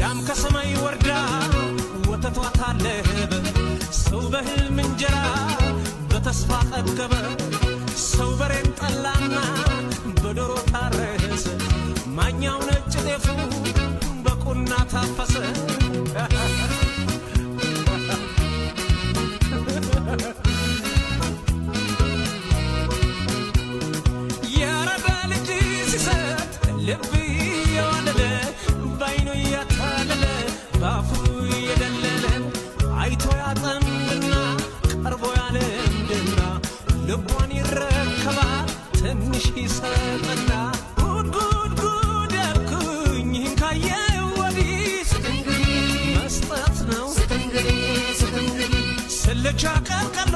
ላም ከሰማይ ወርዳ ወተቷ ታለበ ሰው በህልም እንጀራ በተስፋ ጠገበ ሰው በሬን ጠላና በዶሮ ታረሰ ማኛው ነጭ ጤፉ በቁና ታፈሰ ያረዳ ልጅ ሲሰጥ ልብ የዋለለ ባይኑ ያታለለ ባፉ የደለለ አይቶ ያጠምድና ቀርቦ ያለምድና ልቧን ይረከባል ትንሽ ይሰጥና ጉድ ጉድ ጉድ ያልኩኝ ይህን ካየው ወዲህ መስጠት ነው ስልቻ ቀርቀር